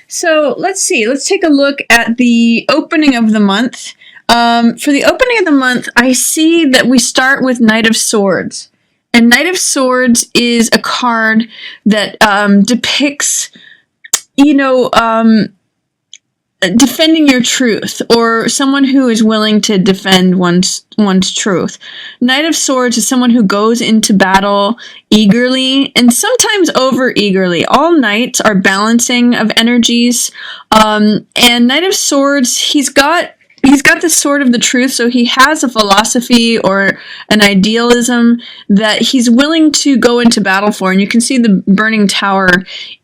So let's see. Let's take a look at the opening of the month. For the opening of the month, I see that we start with Knight of Swords. And Knight of Swords is a card that depicts, defending your truth, or someone who is willing to defend one's truth. Knight of Swords is someone who goes into battle eagerly and sometimes over eagerly. All knights are balancing of energies, and Knight of Swords, he's got the sword of the truth, so he has a philosophy or an idealism that he's willing to go into battle for, and you can see the burning tower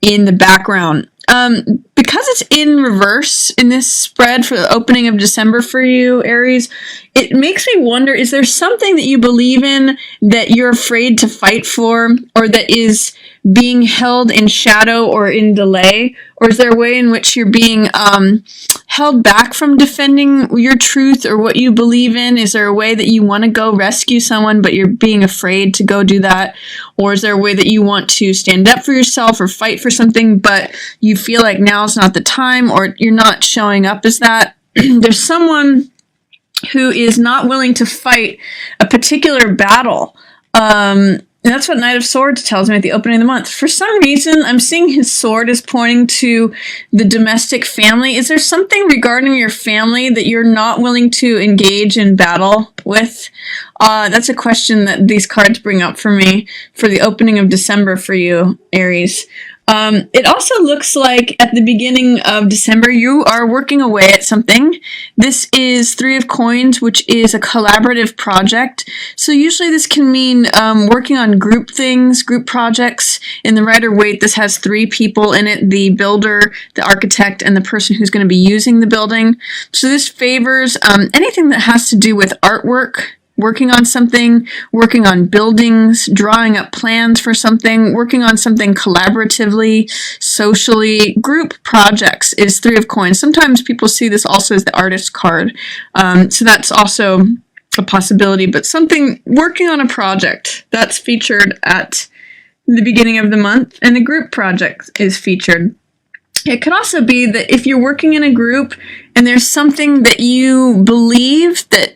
in the background. Because it's in reverse in this spread for the opening of December for you, Aries, it makes me wonder, is there something that you believe in that you're afraid to fight for, or that is being held in shadow or in delay? Or is there a way in which you're being held back from defending your truth or what you believe in? Is there a way that you want to go rescue someone, but you're being afraid to go do that? Or is there a way that you want to stand up for yourself or fight for something, but you feel like now's not the time, or you're not showing up as that? There's someone who is not willing to fight a particular battle. And that's what Knight of Swords tells me at the opening of the month. For some reason, I'm seeing his sword is pointing to the domestic family. Is there something regarding your family that you're not willing to engage in battle with? That's a question that these cards bring up for me for the opening of December for you, Aries. It also looks like at the beginning of December, you are working away at something. This is Three of Coins, which is a collaborative project. So usually this can mean working on group things, group projects. In the Rider-Waite, this has 3 people in it: the builder, the architect, and the person who's going to be using the building. So this favors anything that has to do with artwork, working on something, working on buildings, drawing up plans for something, working on something collaboratively, socially. Group projects is Three of Coins. Sometimes people see this also as the artist card. So that's also a possibility, but something working on a project that's featured at the beginning of the month, and the group project is featured. It could also be that if you're working in a group and there's something that you believe that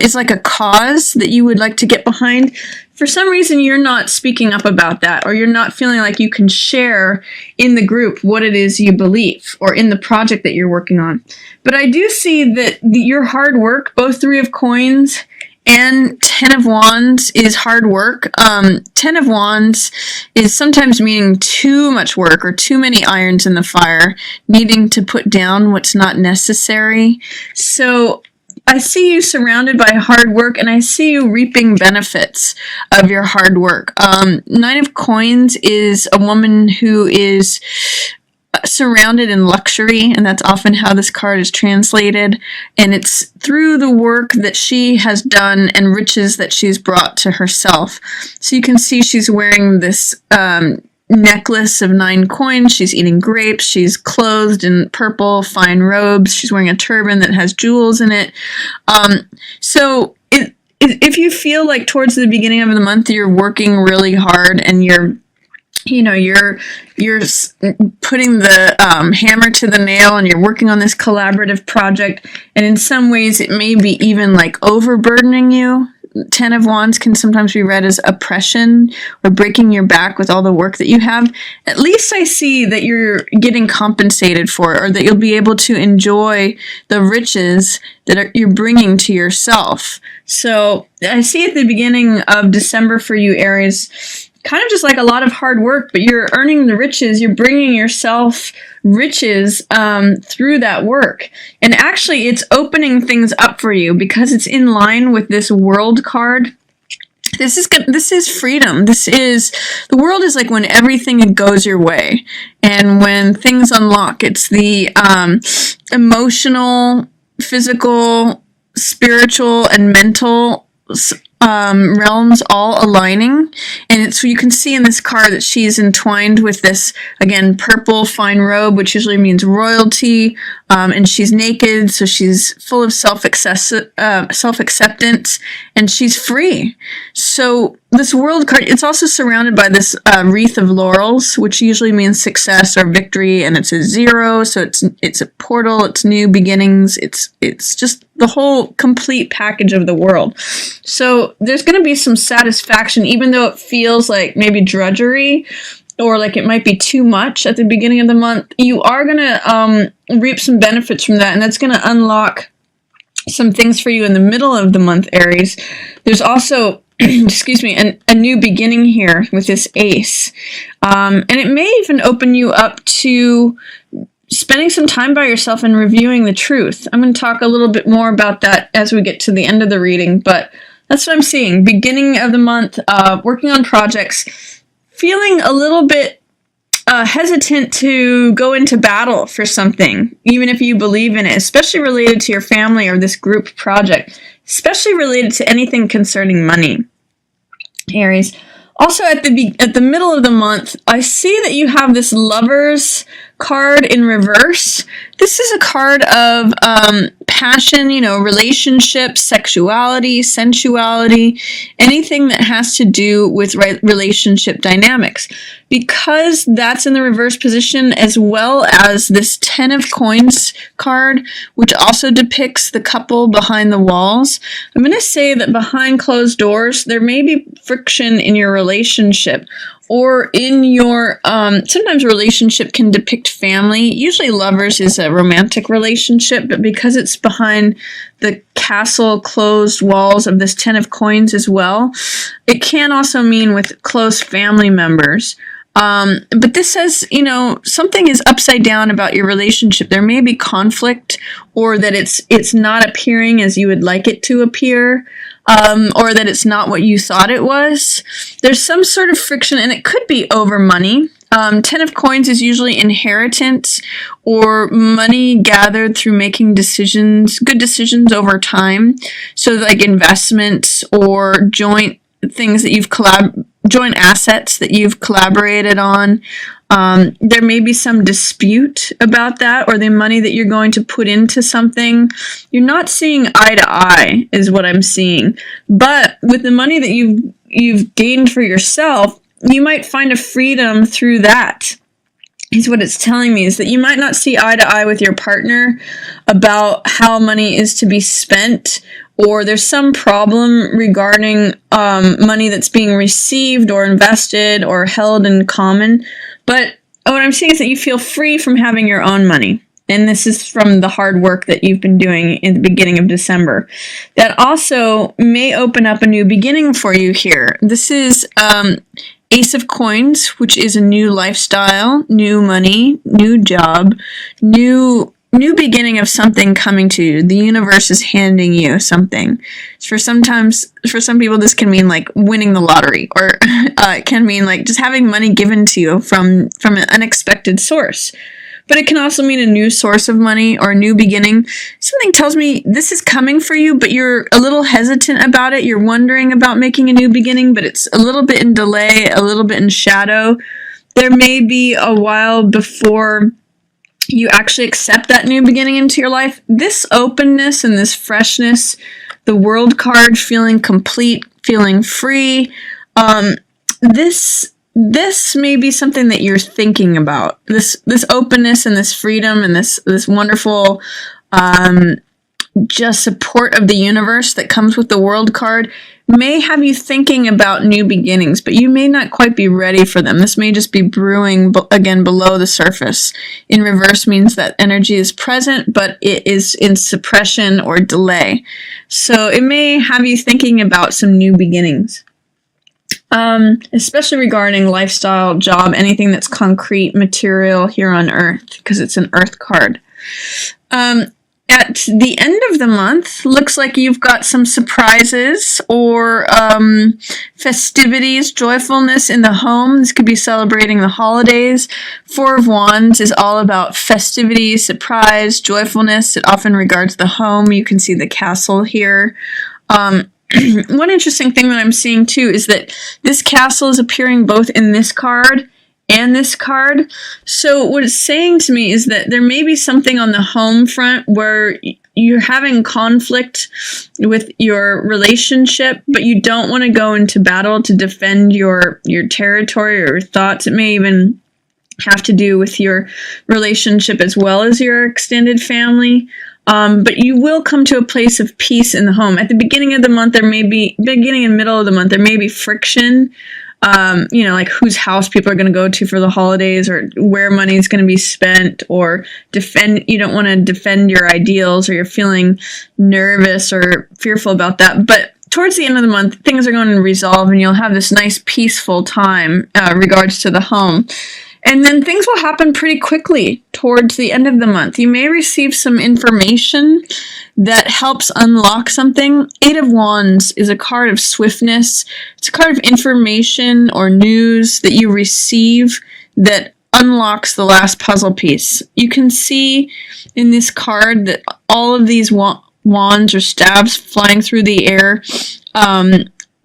is like a cause that you would like to get behind, for some reason you're not speaking up about that, or you're not feeling like you can share in the group what it is you believe, or in the project that you're working on. But I do see that your hard work, both Three of Coins and Ten of Wands, is hard work. Ten of Wands is sometimes meaning too much work or too many irons in the fire, needing to put down what's not necessary. So I see you surrounded by hard work, and I see you reaping benefits of your hard work. Nine of Coins is a woman who is surrounded in luxury, and that's often how this card is translated, and it's through the work that she has done and riches that she's brought to herself. So you can see she's wearing this necklace of 9 coins, she's eating grapes, she's clothed in purple fine robes, she's wearing a turban that has jewels in it. So if you feel like towards the beginning of the month you're working really hard and you're putting the hammer to the nail, and you're working on this collaborative project, and in some ways it may be even like overburdening you. Ten of Wands can sometimes be read as oppression or breaking your back with all the work that you have. At least I see that you're getting compensated for it, or that you'll be able to enjoy the riches that you're bringing to yourself. So I see at the beginning of December for you, Aries, kind of just like a lot of hard work, but you're earning the riches. You're bringing yourself riches through that work. And actually, it's opening things up for you because it's in line with this World card. This is good. This is freedom. The world is like when everything goes your way, and when things unlock. It's the emotional, physical, spiritual, and mental realms all aligning, and it's, you can see in this card that she's entwined with this, again, purple fine robe, which usually means royalty, and she's naked, so she's full of self-acceptance, and she's free. So this world card, it's also surrounded by this wreath of laurels, which usually means success or victory, and it's a 0, so it's a portal, it's new beginnings, it's just the whole complete package of the world. So there's going to be some satisfaction, even though it feels like maybe drudgery or like it might be too much at the beginning of the month. You are going to reap some benefits from that, and that's going to unlock some things for you in the middle of the month, Aries. There's also excuse me, a new beginning here with this ace. And it may even open you up to spending some time by yourself and reviewing the truth. I'm going to talk a little bit more about that as we get to the end of the reading, but that's what I'm seeing. Beginning of the month, working on projects, feeling a little bit hesitant to go into battle for something, even if you believe in it, especially related to your family or this group project, especially related to anything concerning money, Aries. Also, at the middle of the month, I see that you have this Lovers card in reverse. This is a card of passion, relationships, sexuality, sensuality, anything that has to do with relationship dynamics. Because that's in the reverse position, as well as this 10 of Coins card, which also depicts the couple behind the walls, I'm going to say that behind closed doors, there may be friction in your relationship, or in your, sometimes relationship can depict family. Usually Lovers is a romantic relationship, but because it's behind the castle closed walls of this 10 of Coins as well, it can also mean with close family members. But this says, something is upside down about your relationship. There may be conflict, or that it's not appearing as you would like it to appear. Or that it's not what you thought it was. There's some sort of friction, and it could be over money. 10 of Coins is usually inheritance or money gathered through making good decisions over time. So like investments or joint things that you've joint assets that you've collaborated on. There may be some dispute about that, or the money that you're going to put into something. You're not seeing eye to eye is what I'm seeing. But with the money that you've gained for yourself, you might find a freedom through that. Is what it's telling me, is that you might not see eye to eye with your partner about how money is to be spent, or there's some problem regarding money that's being received or invested or held in common. But what I'm seeing is that you feel free from having your own money. And this is from the hard work that you've been doing in the beginning of December. That also may open up a new beginning for you here. This is Ace of Coins, which is a new lifestyle, new money, new job, new beginning of something coming to you. The universe is handing you something. For some people, this can mean like winning the lottery, or it can mean like just having money given to you from an unexpected source. But it can also mean a new source of money or a new beginning. Something tells me this is coming for you, but you're a little hesitant about it. You're wondering about making a new beginning, but it's a little bit in delay, a little bit in shadow. There may be a while before you actually accept that new beginning into your life. This openness and this freshness, the World card, feeling complete, feeling free, this may be something that you're thinking about. This openness and this freedom and this wonderful just support of the universe that comes with the World card may have you thinking about new beginnings, but you may not quite be ready for them. This may just be brewing again below the surface. In reverse means that energy is present, but it is in suppression or delay. So it may have you thinking about some new beginnings. Especially regarding lifestyle, job, anything that's concrete, material here on Earth, because it's an Earth card. At the end of the month, looks like you've got some surprises or festivities, joyfulness in the home. This could be celebrating the holidays. 4 of Wands is all about festivity, surprise, joyfulness. It often regards the home. You can see the castle here. one interesting thing that I'm seeing too is that this castle is appearing both in this card and this card. So what it's saying to me is that there may be something on the home front where you're having conflict with your relationship, but you don't want to go into battle to defend your territory or your thoughts. It may even have to do with your relationship as well as your extended family. But you will come to a place of peace in the home. At the beginning of the month, beginning and middle of the month, there may be friction. Like whose house people are going to go to for the holidays, or where money is going to be spent, or you don't want to defend your ideals, or you're feeling nervous or fearful about that. But towards the end of the month, things are going to resolve and you'll have this nice peaceful time, regards to the home. And then things will happen pretty quickly towards the end of the month. You may receive some information that helps unlock something. 8 of Wands is a card of swiftness. It's a card of information or news that you receive that unlocks the last puzzle piece. You can see in this card that all of these wands or stabs flying through the air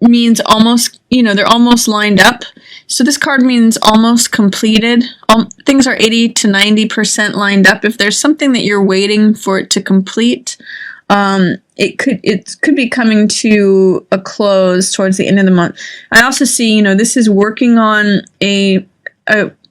means almost, they're almost lined up. So this card means almost completed. Things are 80 to 90% lined up. If there's something that you're waiting for it to complete, it could be coming to a close towards the end of the month. I also see, this is working on a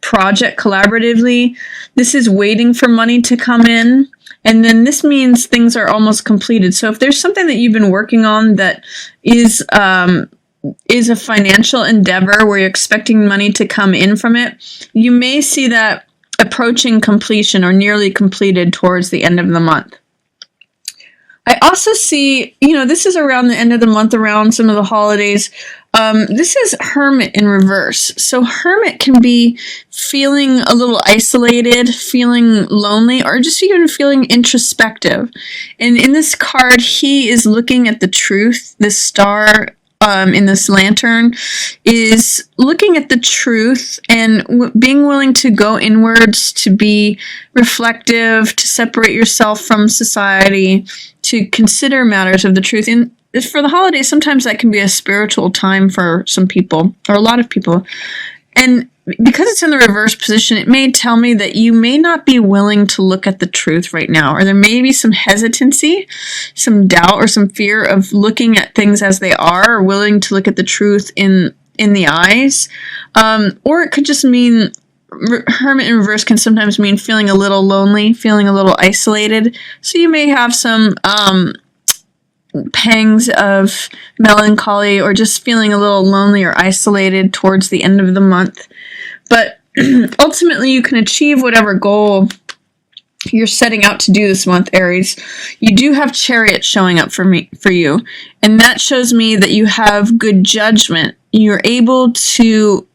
project collaboratively. This is waiting for money to come in. And then this means things are almost completed. So if there's something that you've been working on that is a financial endeavor where you're expecting money to come in from it, you may see that approaching completion or nearly completed towards the end of the month. I also see, this is around the end of the month, around some of the holidays. This is Hermit in reverse. So Hermit can be feeling a little isolated, feeling lonely, or just even feeling introspective. And in this card, he is looking at the truth. This star in this lantern is looking at the truth and being willing to go inwards, to be reflective, to separate yourself from society, to consider matters of the truth. And for the holidays, sometimes that can be a spiritual time for some people, or a lot of people. And because it's in the reverse position, it may tell me that you may not be willing to look at the truth right now, or there may be some hesitancy, some doubt, or some fear of looking at things as they are, or willing to look at the truth in the eyes. Or it could just mean, Hermit in reverse can sometimes mean feeling a little lonely, feeling a little isolated. So you may have some pangs of melancholy, or just feeling a little lonely or isolated towards the end of the month. But ultimately, you can achieve whatever goal you're setting out to do this month, Aries. You do have Chariot showing up for you, and that shows me that you have good judgment. You're able to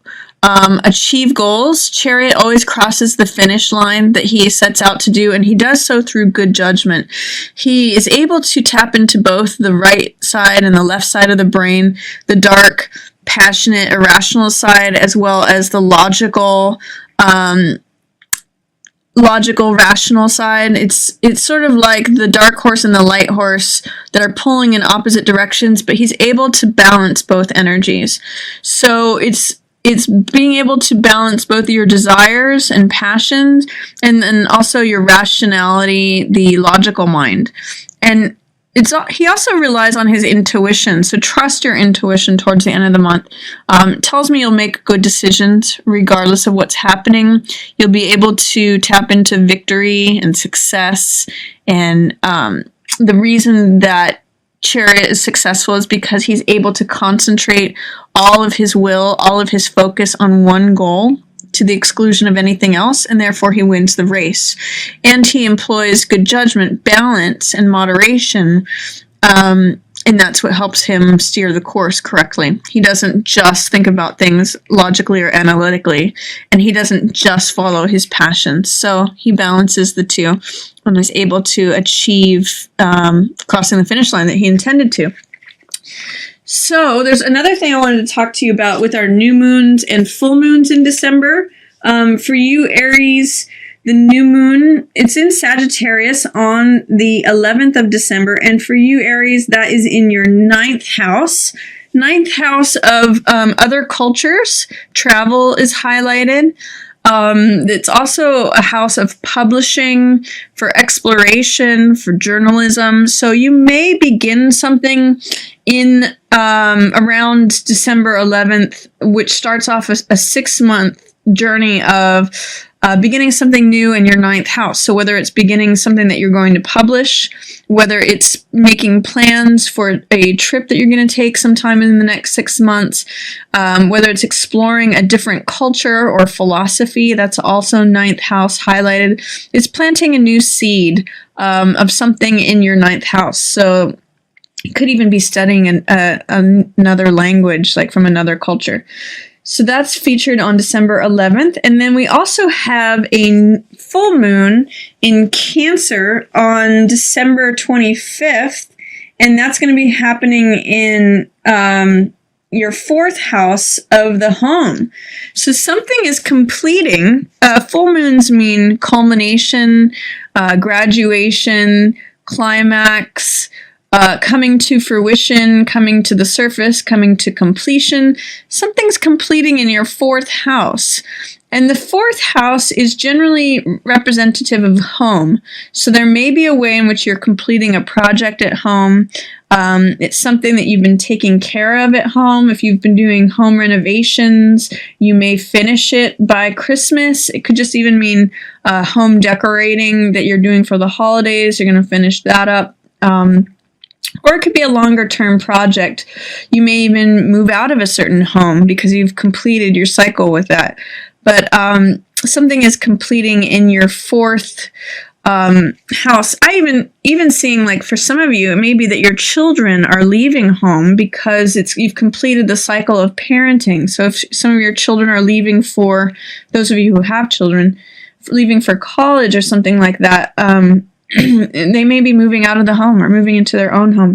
achieve goals. Chariot always crosses the finish line that he sets out to do, and he does so through good judgment. He is able to tap into both the right side and the left side of the brain, the dark, passionate, irrational side, as well as the logical, rational side. It's sort of like the dark horse and the light horse that are pulling in opposite directions, but he's able to balance both energies. So it's being able to balance both your desires and passions, and then also your rationality, the logical mind. And he also relies on his intuition, so trust your intuition towards the end of the month. It tells me you'll make good decisions regardless of what's happening. You'll be able to tap into victory and success, and the reason that Chariot is successful is because he's able to concentrate all of his will, all of his focus on one goal to the exclusion of anything else, and therefore he wins the race. And he employs good judgment, balance, and moderation, and that's what helps him steer the course correctly. He doesn't just think about things logically or analytically, and he doesn't just follow his passions. So he balances the two and is able to achieve crossing the finish line that he intended to. So there's another thing I wanted to talk to you about with our new moons and full moons in December. For you, Aries, The new moon, it's in Sagittarius on the 11th of December. And for you, Aries, that is in your 9th house. 9th house of other cultures. Travel is highlighted. It's also a house of publishing, for exploration, for journalism. So you may begin something in around December 11th, which starts off a 6-month journey of beginning something new in your 9th house. So whether it's beginning something that you're going to publish, whether it's making plans for a trip that you're going to take sometime in the next 6 months, whether it's exploring a different culture or philosophy, that's also 9th house highlighted. It's planting a new seed of something in your 9th house. So you could even be studying another language, like from another culture. So that's featured on December 11th. And then we also have a full moon in Cancer on December 25th. And that's going to be happening in your 4th house of the home. So something is completing. Full moons mean culmination, graduation, climax, coming to fruition, coming to the surface, coming to completion. Something's completing in your 4th house. And the 4th house is generally representative of home. So there may be a way in which you're completing a project at home. It's something that you've been taking care of at home. If you've been doing home renovations, you may finish it by Christmas. It could just even mean home decorating that you're doing for the holidays. You're going to finish that up. Or it could be a longer term project. You may even move out of a certain home because you've completed your cycle with that. But something is completing in your 4th house. I even seeing, like, for some of you, it may be that your children are leaving home because you've completed the cycle of parenting. So if some of your children are leaving, for those of you who have children, leaving for college or something like that, they may be moving out of the home or moving into their own homes.